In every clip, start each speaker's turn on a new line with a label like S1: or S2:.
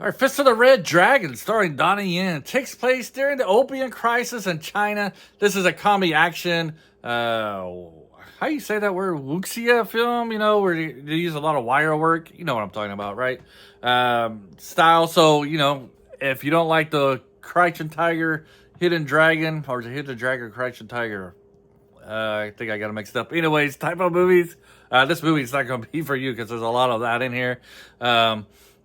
S1: All right, Fist of the Red Dragon, starring Donnie Yen, takes place during the opium crisis in China. This is a comedy action. How you say that word? Wuxia film. Where they use a lot of wire work. You know what I'm talking about, right? Style. So if you don't like the Crouching Tiger, Hidden Dragon, or is it Hidden Dragon, Crouching Tiger? I think I got it mixed up. Anyways, type of movies. This movie is not going to be for you because there's a lot of that in here.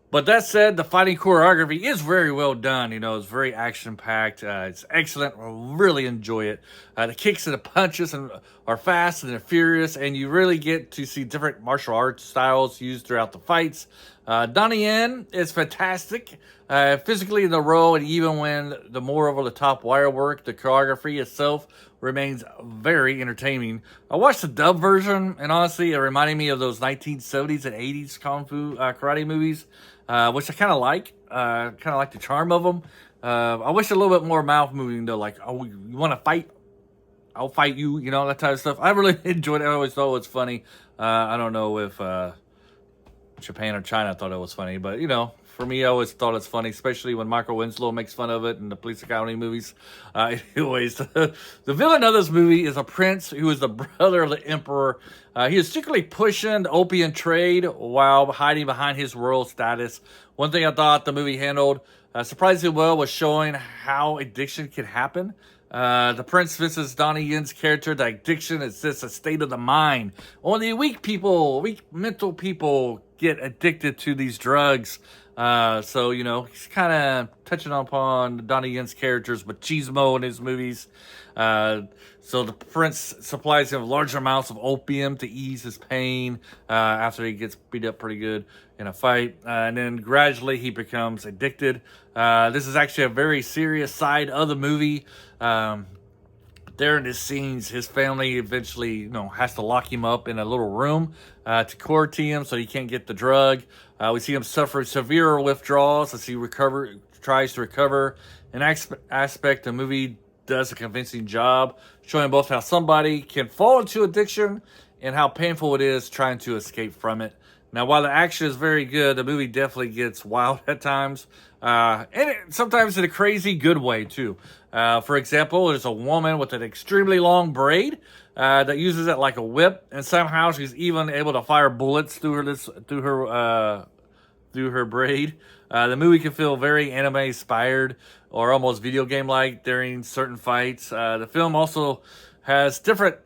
S1: But that said, the fighting choreography is very well done. It's very action-packed. It's excellent. I really enjoy it. The kicks and the punches are fast and they're furious, and you really get to see different martial arts styles used throughout the fights. Donnie Yen is fantastic. Physically in the role, and even when the more over-the-top wire work, the choreography itself remains very entertaining. I watched the dub version, and honestly, it reminded me of those 1970s and 80s kung fu karate movies, which I kind of like. Kind of like the charm of them. I wish a little bit more mouth moving, though. Like, oh, you want to fight? I'll fight you, that type of stuff. I really enjoyed it. I always thought it was funny. I don't know if Japan or China thought it was funny, but, for me, I always thought it's funny, especially when Michael Winslow makes fun of it in the Police Academy movies. Anyways, the villain of this movie is a prince who is the brother of the emperor. He is secretly pushing the opium trade while hiding behind his royal status. One thing I thought the movie handled surprisingly well was showing how addiction can happen. The prince visits Donnie Yen's character. The addiction is just a state of the mind. Only weak mental people get addicted to these drugs. So he's kind of touching upon Donnie Yen's character's machismo in his movies. So the prince supplies him large amounts of opium to ease his pain after he gets beat up pretty good in a fight. And then gradually he becomes addicted. This is actually a very serious side of the movie. During his scenes, his family eventually, has to lock him up in a little room to quarantine him so he can't get the drug. We see him suffer severe withdrawals as he tries to recover. An aspect the movie does a convincing job, showing both how somebody can fall into addiction and how painful it is trying to escape from it. Now, while the action is very good, the movie definitely gets wild at times, sometimes in a crazy good way, too. For example, there's a woman with an extremely long braid that uses it like a whip, and somehow she's even able to fire bullets through her braid. The movie can feel very anime-inspired or almost video game-like during certain fights. The film also has different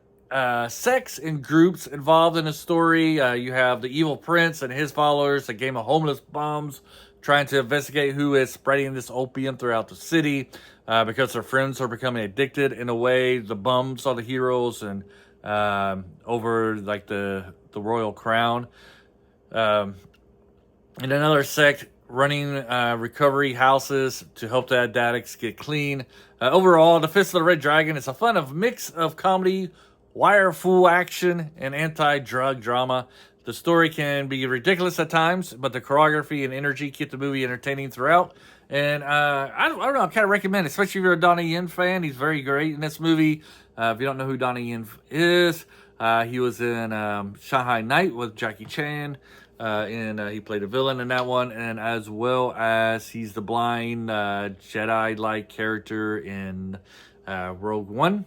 S1: sects and groups involved in the story. You have the evil prince and his followers, a game of homeless bums trying to investigate who is spreading this opium throughout the city because their friends are becoming addicted. In a way, the bums are the heroes and over like the royal crown. And another sect running recovery houses to help the addicts get clean. Overall, The Fist of the Red Dragon is a fun mix of comedy, wire-full action, and anti-drug drama. The story can be ridiculous at times, but the choreography and energy keep the movie entertaining throughout. And I don't know, I kind of recommend it, especially if you're a Donnie Yen fan. He's very great in this movie. If you don't know who Donnie Yen is, he was in Shanghai Night with Jackie Chan. And he played a villain in that one, and as well as he's the blind Jedi-like character in Rogue One.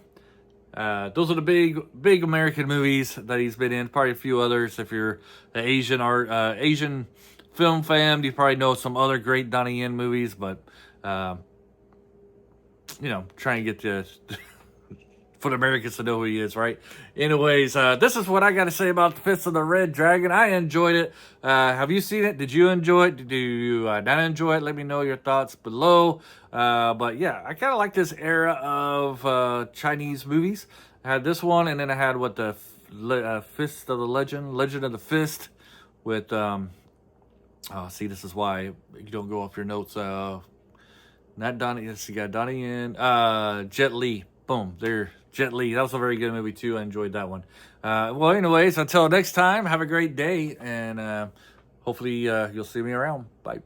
S1: Those are the big American movies that he's been in. Probably a few others. If you're an Asian film fan, you probably know some other great Donnie Yen movies. But trying to get for the Americans to know who he is, right? Anyways, this is what I got to say about The Fist of the Red Dragon. I enjoyed it. Have you seen it? Did you enjoy it? Did you not enjoy it? Let me know your thoughts below. But yeah, I kind of like this era of Chinese movies. I had this one, and then I had the Fist of the Legend of the Fist with, see, this is why you don't go off your notes. Not Donnie, yes, you got Donnie Yen, Jet Li. Boom, there, Jet Li. That was a very good movie, too. I enjoyed that one. Well, anyways, until next time, have a great day, and hopefully you'll see me around. Bye.